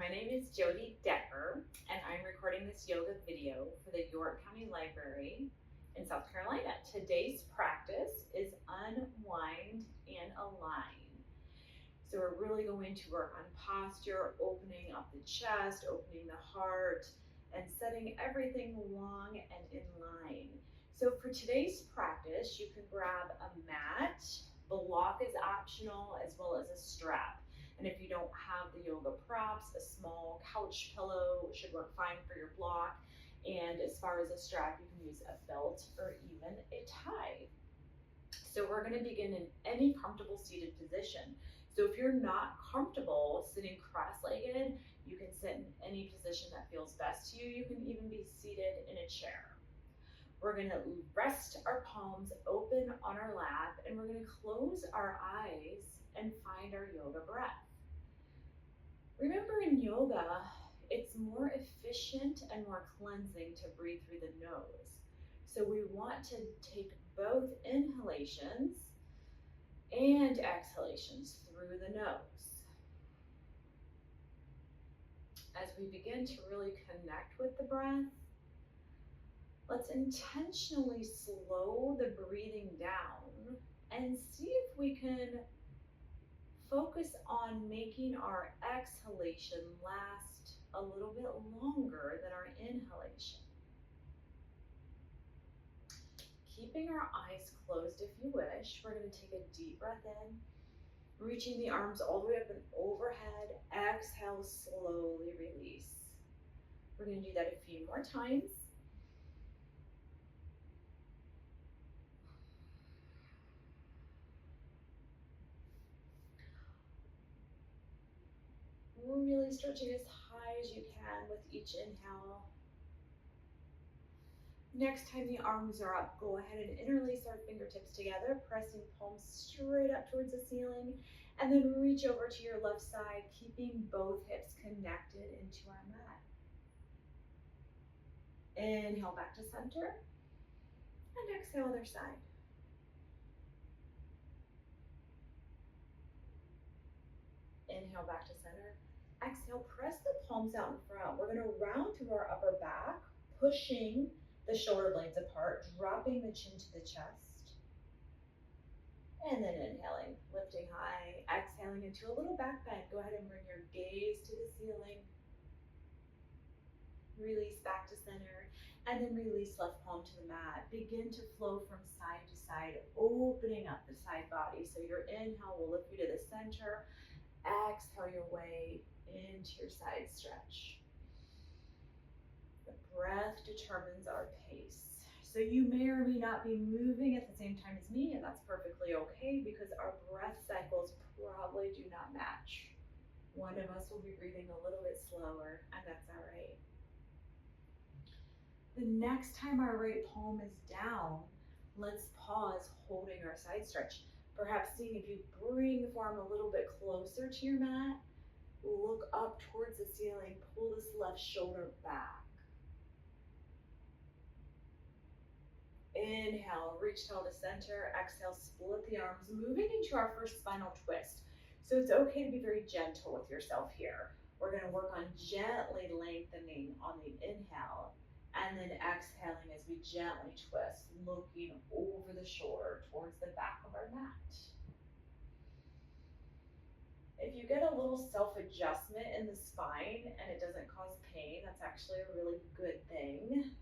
My name is Jody Decker, and I'm recording this yoga video for the York County Library in South Carolina. Today's practice is unwind and align. So we're really going to work on posture, opening up the chest, opening the heart, and setting everything long and in line. So for today's practice, you can grab a mat. Block is optional, as well as a strap. And if you don't have the yoga props, a small couch pillow should work fine for your block. And as far as a strap, you can use a belt or even a tie. So we're going to begin in any comfortable seated position. So if you're not comfortable sitting cross-legged, you can sit in any position that feels best to you. You can even be seated in a chair. We're going to rest our palms open on our lap, and we're going to close our eyes and find our yoga breath. Remember, in yoga, it's more efficient and more cleansing to breathe through the nose. So we want to take both inhalations and exhalations through the nose. As we begin to really connect with the breath, let's intentionally slow the breathing down and see if we can focus on making our exhalation last a little bit longer than our inhalation. Keeping our eyes closed if you wish, we're going to take a deep breath in, reaching the arms all the way up and overhead. Exhale, slowly release. We're going to do that a few more times. We're really stretching as high as you can with each inhale. Next time the arms are up, go ahead and interlace our fingertips together, pressing palms straight up towards the ceiling, and then reach over to your left side, keeping both hips connected into our mat. Inhale back to center, and exhale other side. Inhale back to center. Exhale, press the palms out in front. We're going to round through our upper back, pushing the shoulder blades apart, dropping the chin to the chest. And then inhaling, lifting high, exhaling into a little back bend. Go ahead and bring your gaze to the ceiling. Release back to center, and then release left palm to the mat. Begin to flow from side to side, opening up the side body. So your inhale will lift you to the center. Exhale your way into your side stretch. The breath determines our pace. So you may or may not be moving at the same time as me, and that's perfectly okay because our breath cycles probably do not match. One of us will be breathing a little bit slower, and that's all right. The next time our right palm is down, let's pause holding our side stretch. Perhaps seeing if you bring the forearm a little bit closer to your mat, look up towards the ceiling, pull this left shoulder back. Inhale, reach tail to center. Exhale, split the arms, moving into our first spinal twist. So it's okay to be very gentle with yourself here. We're going to work on gently lengthening on the inhale, and then exhaling as we gently twist, looking over the shoulder towards the back of our mat. If you get a little self-adjustment in the spine and it doesn't cause pain, that's actually a really good thing.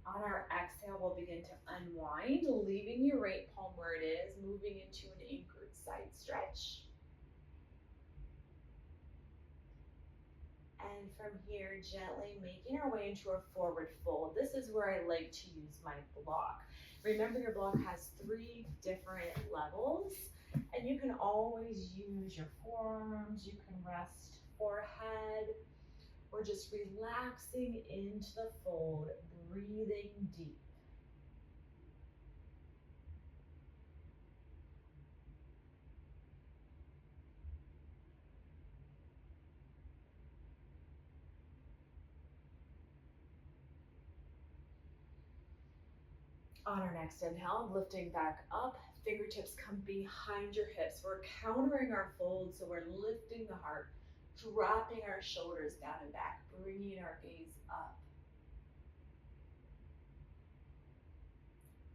On our exhale, we'll begin to unwind, leaving your right palm where it is, moving into an anchored side stretch. And from here, gently making our way into a forward fold. This is where I like to use my block. Remember, your block has 3 different levels, and you can always use your forearms. You can rest forehead. We're just relaxing into the fold, breathing deep. On our next inhale, lifting back up, fingertips come behind your hips. We're countering our fold, so we're lifting the heart, dropping our shoulders down and back, bringing our gaze up.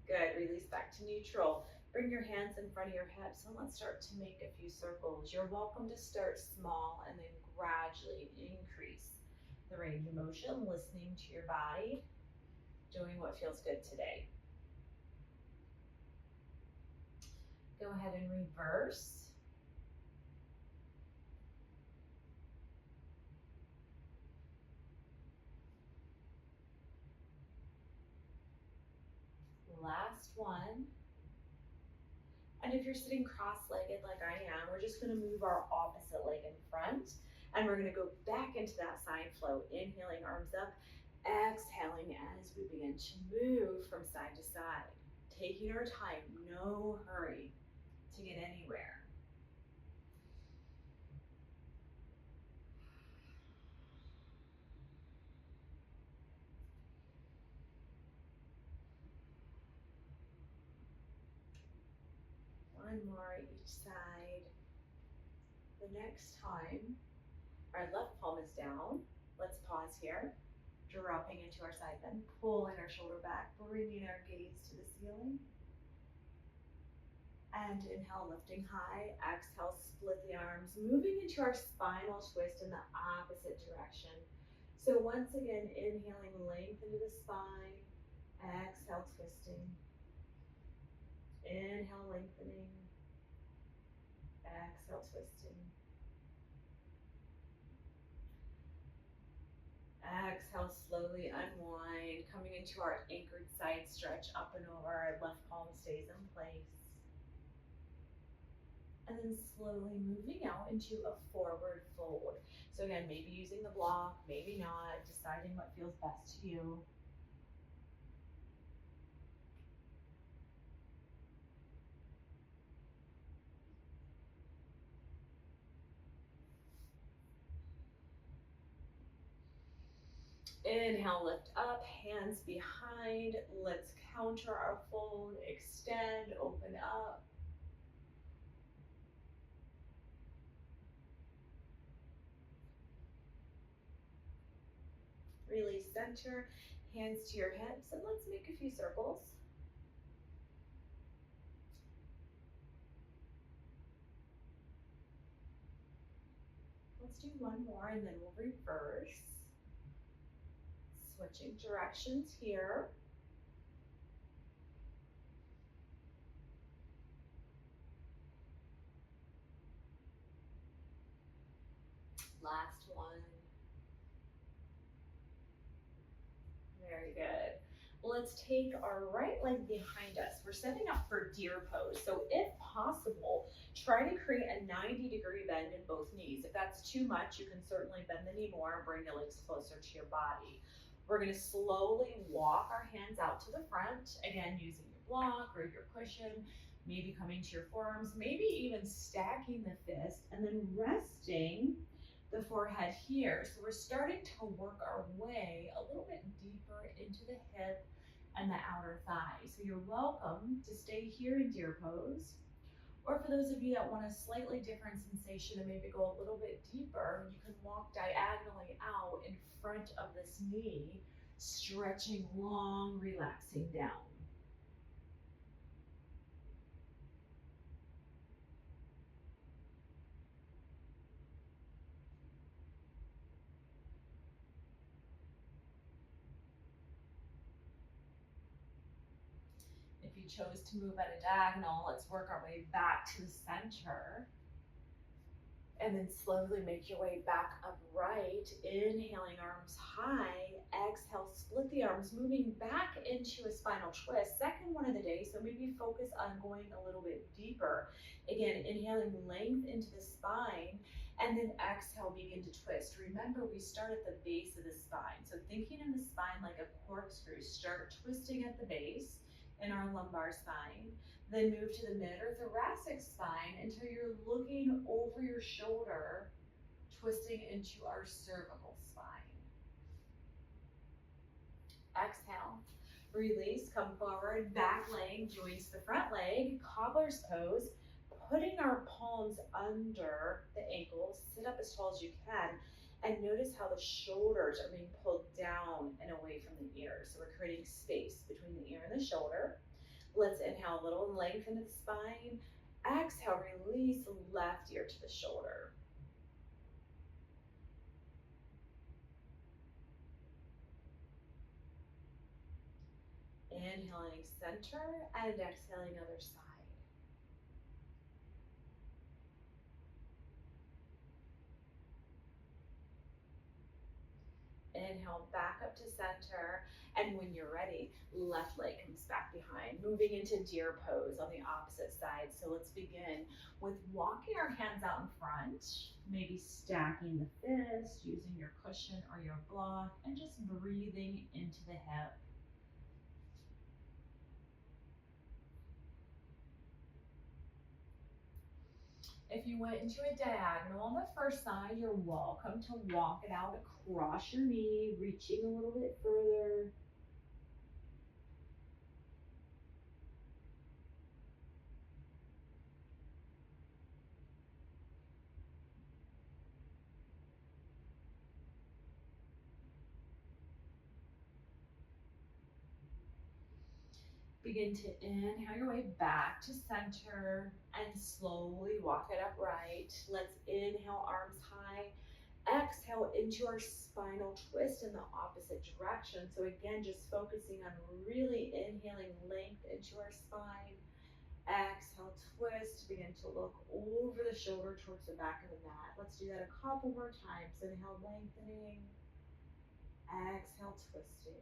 Good, release back to neutral. Bring your hands in front of your hips and let's start to make a few circles. You're welcome to start small and then gradually increase the range of motion, listening to your body, doing what feels good today. Go ahead and reverse. Last one. And if you're sitting cross-legged like I am, we're just gonna move our opposite leg in front and we're gonna go back into that side flow, inhaling arms up, exhaling as we begin to move from side to side, taking our time, no hurry to get anywhere. One more each side. The next time our left palm is down, let's pause here, dropping into our side bend, pulling our shoulder back, bringing our gaze to the ceiling. And inhale, lifting high. Exhale, split the arms, moving into our spinal twist in the opposite direction. So once again, inhaling, length into the spine. Exhale, twisting. Inhale, lengthening. Exhale, twisting. Exhale, slowly unwind, coming into our anchored side stretch up and over. Our left palm stays in place. And then slowly moving out into a forward fold. So again, maybe using the block, maybe not, deciding what feels best to you. Inhale, lift up, hands behind. Let's counter our fold, extend, open up. Release center, hands to your hips, and let's make a few circles. Let's do one more and then we'll reverse. Switching directions here. Last one. Very good. Let's take our right leg behind us. We're setting up for deer pose. So if possible, try to create a 90-degree bend in both knees. If that's too much, you can certainly bend the knee more and bring the legs closer to your body. We're gonna slowly walk our hands out to the front, again, using your block or your cushion, maybe coming to your forearms, maybe even stacking the fist and then resting the forehead here. So we're starting to work our way a little bit deeper into the hip and the outer thigh. So you're welcome to stay here in deer pose. Or for those of you that want a slightly different sensation and maybe go a little bit deeper, you can walk diagonally out in front of this knee, stretching long, relaxing down. If you chose to move at a diagonal, let's work our way back to the center. And then slowly make your way back upright, inhaling arms high, exhale, split the arms, moving back into a spinal twist. Second one of the day, so maybe focus on going a little bit deeper. Again, inhaling length into the spine, and then exhale, begin to twist. Remember, we start at the base of the spine. So thinking in the spine like a corkscrew, start twisting at the base in our lumbar spine. Then move to the mid or thoracic spine until you're looking over your shoulder, twisting into our cervical spine. Exhale, release, come forward, back leg joins the front leg, cobbler's pose. putting our palms under the ankles, sit up as tall as you can, and notice how the shoulders are being pulled down and away from the ears. So we're creating space between the ear and the shoulder. Let's inhale a little, lengthen the spine. Exhale, release left ear to the shoulder. Inhaling center and exhaling other side. Inhale back up to center, and when you're ready, left leg comes back behind, moving into deer pose on the opposite side. So let's begin with walking our hands out in front, maybe stacking the fist, using your cushion or your block, and just breathing into the hip. If you went into a diagonal on the first side, you're welcome to walk it out across your knee, reaching a little bit further. Begin to inhale your way back to center and slowly walk it upright. Let's inhale, arms high. Exhale into our spinal twist in the opposite direction. So again, just focusing on really inhaling length into our spine. Exhale, twist. Begin to look over the shoulder towards the back of the mat. Let's do that a couple more times. Inhale, lengthening. Exhale, twisting.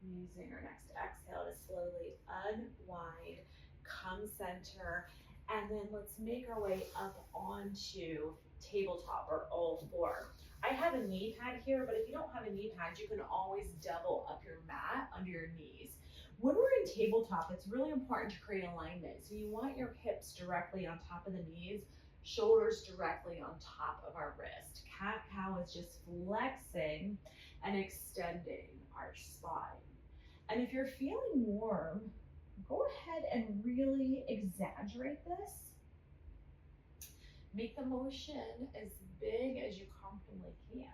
Using our next exhale to slowly unwind, come center, and then let's make our way up onto tabletop or all four. I have a knee pad here, but if you don't have a knee pad, you can always double up your mat under your knees. When we're in tabletop, it's really important to create alignment. So you want your hips directly on top of the knees, shoulders directly on top of our wrist. Cat-cow is just flexing and extending our spine. And if you're feeling warm, go ahead and really exaggerate this. Make the motion as big as you comfortably can.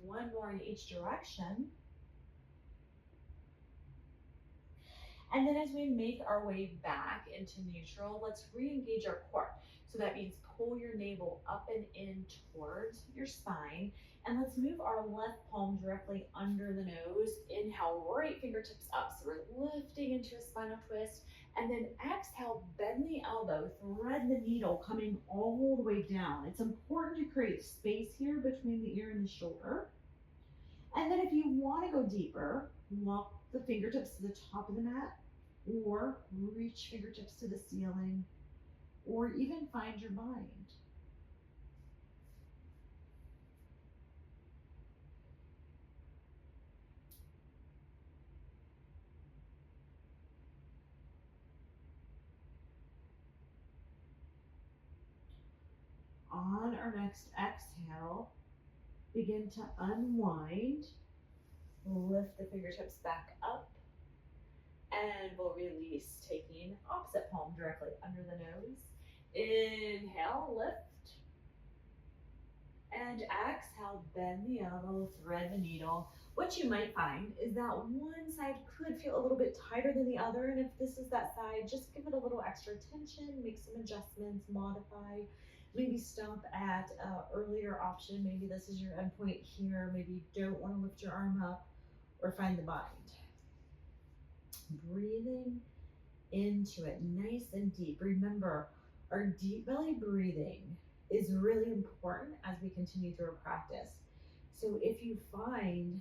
One more in each direction. And then as we make our way back into neutral, let's re-engage our core. So that means pull your navel up and in towards your spine. And let's move our left palm directly under the nose. Inhale, right fingertips up. So we're lifting into a spinal twist. And then exhale, bend the elbow, thread the needle coming all the way down. It's important to create space here between the ear and the shoulder. And then if you want to go deeper, walk the fingertips to the top of the mat, or reach fingertips to the ceiling, or even find your mind. On our next exhale, begin to unwind. Lift the fingertips back up, and we'll release, taking opposite palm directly under the nose. Inhale, lift. And exhale, bend the elbow, thread the needle. What you might find is that one side could feel a little bit tighter than the other, and if this is that side, just give it a little extra tension, make some adjustments, modify. Maybe stop at an earlier option. Maybe this is your endpoint here. Maybe you don't want to lift your arm up, or find the bind. Breathing into it, nice and deep. Remember, our deep belly breathing is really important as we continue through our practice. So if you find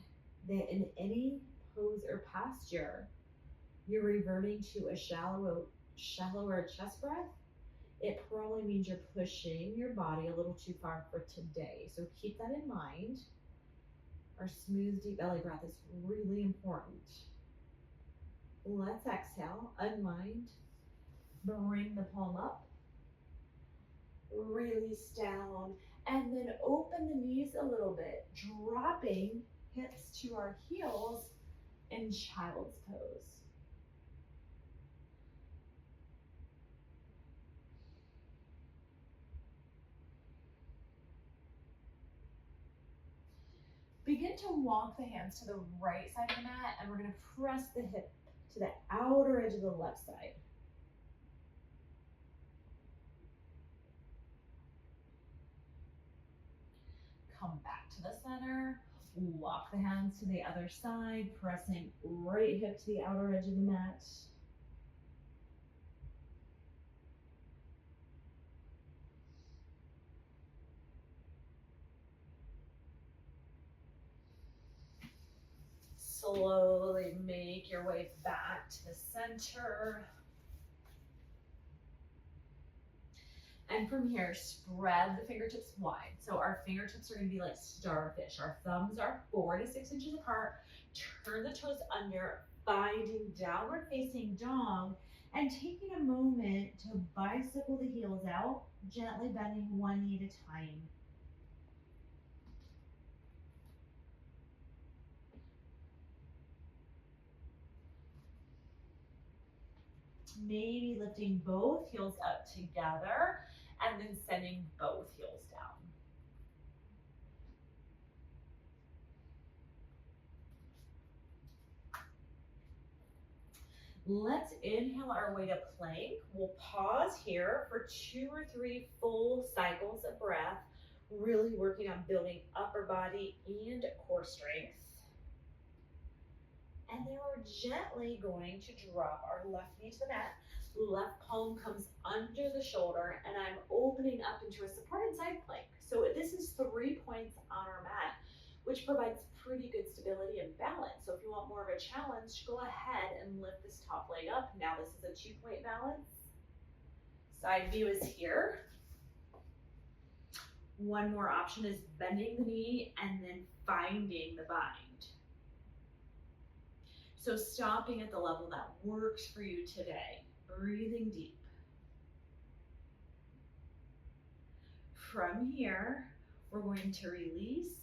that in any pose or posture, you're reverting to a shallower chest breath, it probably means you're pushing your body a little too far for today. So keep that in mind. Our smooth, deep belly breath is really important. Let's exhale, unwind, bring the palm up, release down, and then open the knees a little bit, dropping hips to our heels in child's pose. Begin to walk the hands to the right side of the mat, and we're going to press the hip to the outer edge of the left side. Come back to the center, walk the hands to the other side, pressing right hip to the outer edge of the mat. Slowly make your way back to the center. And from here, spread the fingertips wide. So our fingertips are going to be like starfish. Our thumbs are 4 to 6 inches apart. Turn the toes under, finding downward facing dog, and taking a moment to bicycle the heels out, gently bending one knee at a time. Maybe lifting both heels up together and then sending both heels down. Let's inhale our way to plank. We'll pause here for 2 or 3 full cycles of breath, really working on building upper body and core strength. And then we're gently going to drop our left knee to the mat. Left palm comes under the shoulder, and I'm opening up into a supported side plank. So this is 3 points on our mat, which provides pretty good stability and balance. So if you want more of a challenge, go ahead and lift this top leg up. Now this is a 2-point balance. Side view is here. One more option is bending the knee and then finding the bind. So stopping at the level that works for you today. Breathing deep. From here, we're going to release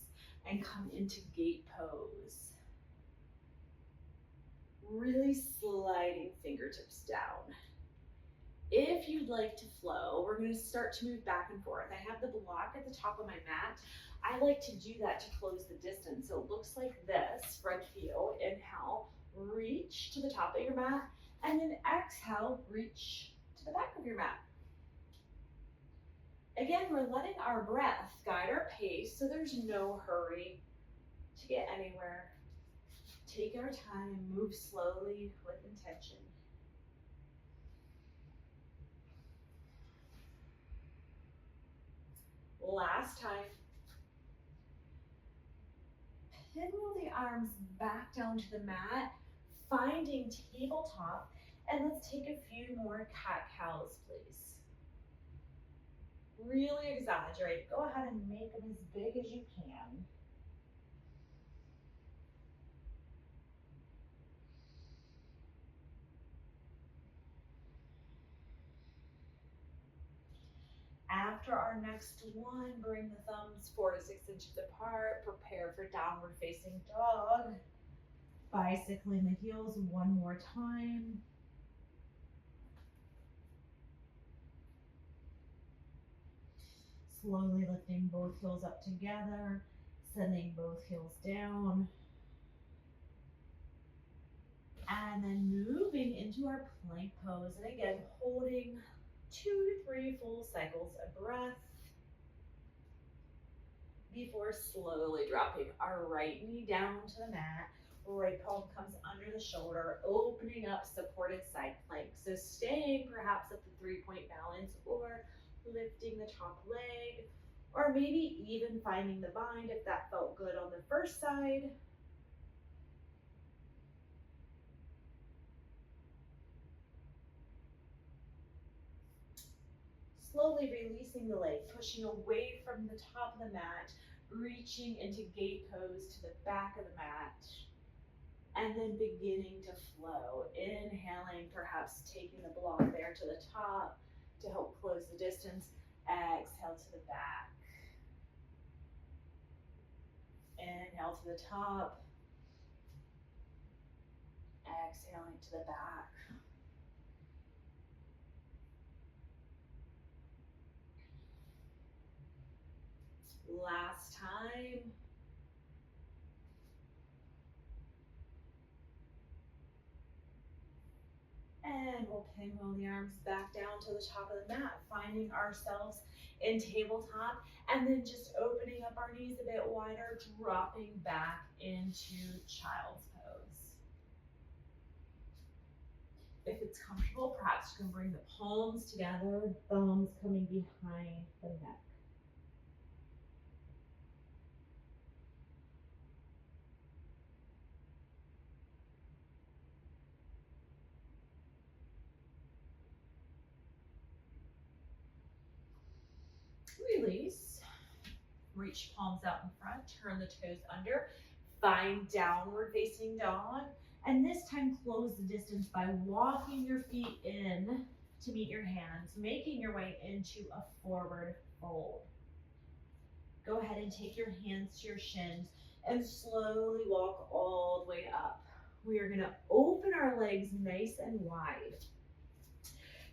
and come into gate pose. Really sliding fingertips down. If you'd like to flow, we're going to start to move back and forth. I have the block at the top of my mat. I like to do that to close the distance. So it looks like this, front view. Inhale, reach to the top of your mat, and then exhale, reach to the back of your mat. Again, we're letting our breath guide our pace, so there's no hurry to get anywhere. Take our time, move slowly with intention. Last time. Pinwheel the arms back down to the mat, finding tabletop, and let's take a few more cat-cows, please. Really exaggerate. Go ahead and make them as big as you can. After our next one, bring the thumbs 4 to 6 inches apart. Prepare for downward facing dog. Bicycling the heels one more time. Slowly lifting both heels up together, sending both heels down. And then moving into our plank pose. And again, holding 2 to 3 full cycles of breath before slowly dropping our right knee down to the mat. Right palm comes under the shoulder, opening up supported side plank. So staying perhaps at the 3-point balance, or lifting the top leg, or maybe even finding the bind if that felt good on the first side. Slowly releasing the leg, pushing away from the top of the mat, reaching into gate pose to the back of the mat. and then beginning to flow. Inhaling, perhaps taking the block there to the top to help close the distance. Exhale to the back. Inhale to the top. Exhaling to the back. Last time. And we'll pinwheel the arms back down to the top of the mat, finding ourselves in tabletop, and then just opening up our knees a bit wider, dropping back into child's pose. If it's comfortable, perhaps you can bring the palms together, thumbs coming behind the neck. Release. Reach palms out in front, turn the toes under, find downward facing dog, and this time close the distance by walking your feet in to meet your hands, making your way into a forward fold. Go ahead and take your hands to your shins and slowly walk all the way up. We are gonna open our legs nice and wide.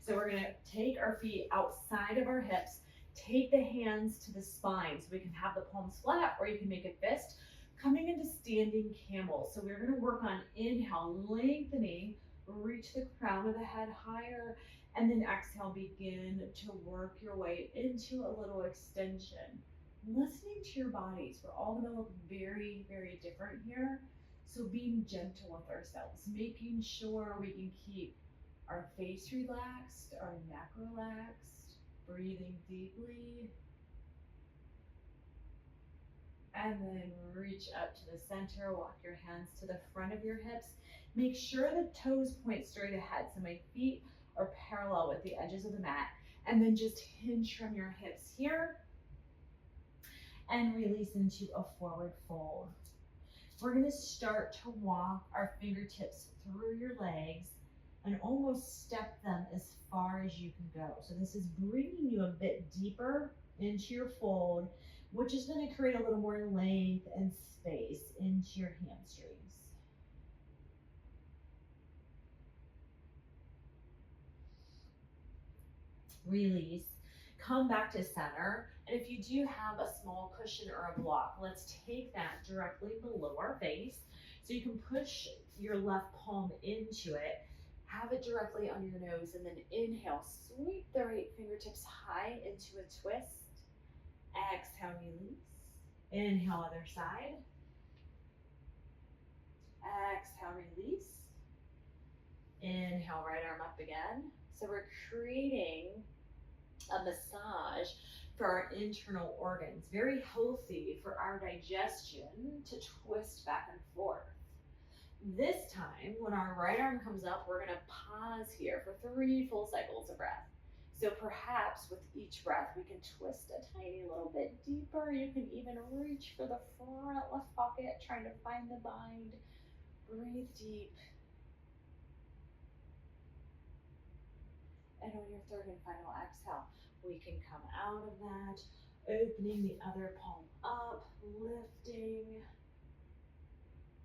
So we're gonna take our feet outside of our hips, take the hands to the spine so we can have the palms flat, or you can make a fist, coming into standing camel. So we're gonna work on inhale, lengthening, reach the crown of the head higher, and then exhale, begin to work your way into a little extension. Listening to your bodies, we're all gonna look very, very different here. So being gentle with ourselves, making sure we can keep our face relaxed, our neck relaxed, breathing deeply. And then reach up to the center, walk your hands to the front of your hips. Make sure the toes point straight ahead, so my feet are parallel with the edges of the mat. And then just hinge from your hips here and release into a forward fold. We're gonna start to walk our fingertips through your legs and almost step them as far as you can go. So this is bringing you a bit deeper into your fold, which is going to create a little more length and space into your hamstrings. Release, come back to center. And if you do have a small cushion or a block, let's take that directly below our face. So you can push your left palm into it. Have it directly on your nose, and then inhale, sweep the right fingertips high into a twist. Exhale, release. Inhale, other side. Exhale, release. Inhale, right arm up again. So we're creating a massage for our internal organs. Very healthy for our digestion to twist back and forth. This time, when our right arm comes up, we're gonna pause here for 3 full cycles of breath. So perhaps with each breath, we can twist a tiny little bit deeper. You can even reach for the front left pocket, trying to find the bind. Breathe deep. And on your third and final exhale, we can come out of that, opening the other palm up, lifting,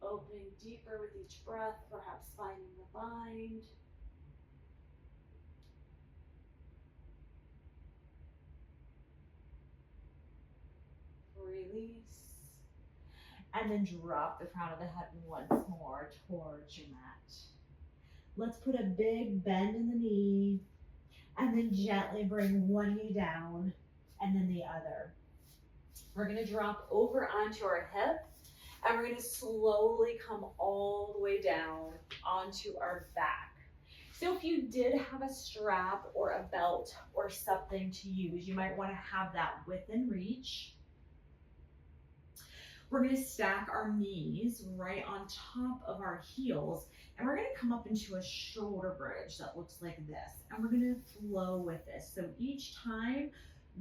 opening deeper with each breath, perhaps finding the bind. Release. And then drop the crown of the head once more towards your mat. Let's put a big bend in the knee, and then gently bring one knee down and then the other. We're gonna drop over onto our hip, and we're gonna slowly come all the way down onto our back. So if you did have a strap or a belt or something to use, you might wanna have that within reach. We're gonna stack our knees right on top of our heels, and we're gonna come up into a shoulder bridge that looks like this, and we're gonna flow with this. So each time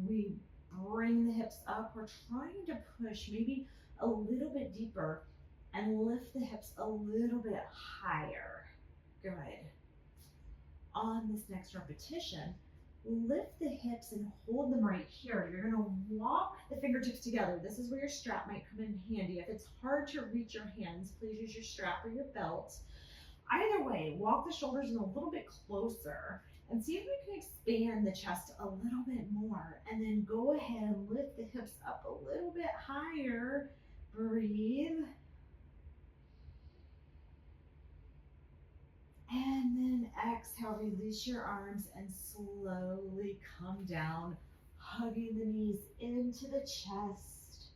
we bring the hips up, we're trying to push maybe a little bit deeper and lift the hips a little bit higher. Good. On this next repetition, lift the hips and hold them right here. You're gonna walk the fingertips together. This is where your strap might come in handy. If it's hard to reach your hands, please use your strap or your belt. Either way, walk the shoulders in a little bit closer and see if we can expand the chest a little bit more. And then go ahead and lift the hips up a little bit higher. Breathe. And then exhale, release your arms and slowly come down, hugging the knees into the chest.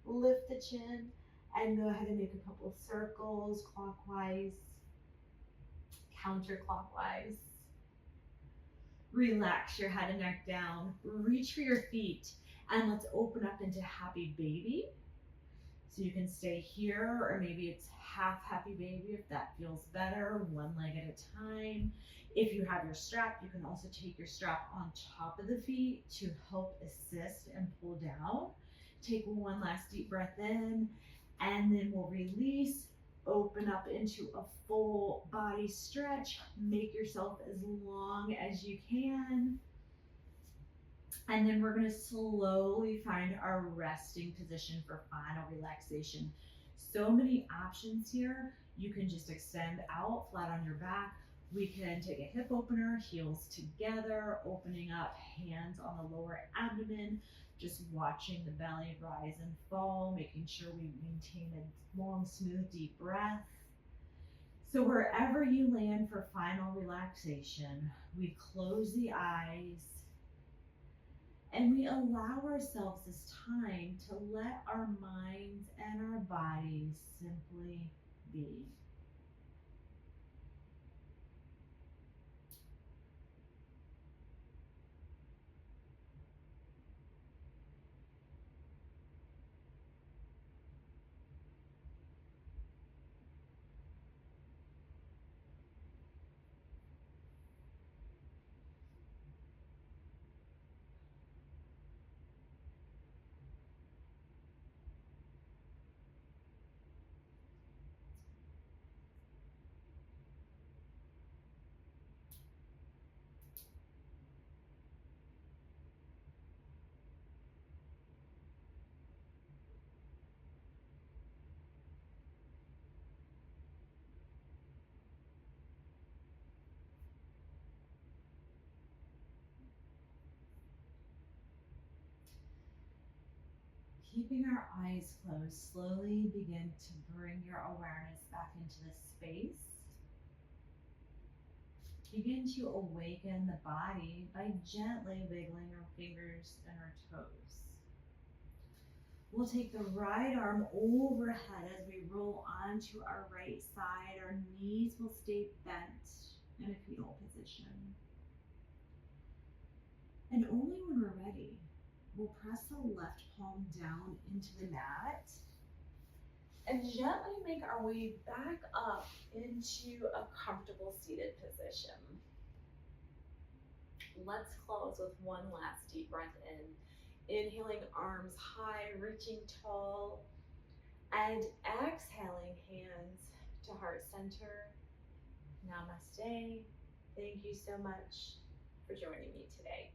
Lift the chin and go ahead and make a couple of circles, clockwise, counterclockwise. Relax your head and neck down. Reach for your feet and let's open up into happy baby. So you can stay here, or maybe it's half happy baby if that feels better, one leg at a time. If you have your strap, you can also take your strap on top of the feet to help assist and pull down. Take one last deep breath in, and then we'll release, open up into a full body stretch. Make yourself as long as you can. And then we're going to slowly find our resting position for final relaxation. So many options here. You can just extend out flat on your back. We can take a hip opener, heels together, opening up, hands on the lower abdomen, just watching the belly rise and fall, making sure we maintain a long, smooth, deep breath. So wherever you land for final relaxation, we close the eyes, and we allow ourselves this time to let our minds and our bodies simply be. Keeping our eyes closed, slowly begin to bring your awareness back into this space. Begin to awaken the body by gently wiggling our fingers and our toes. We'll take the right arm overhead as we roll onto our right side. Our knees will stay bent in a fetal position. And only when we're ready, we'll press the left palm down into the mat and gently make our way back up into a comfortable seated position. Let's close with one last deep breath in. Inhaling, arms high, reaching tall, and exhaling, hands to heart center. Namaste. Thank you so much for joining me today.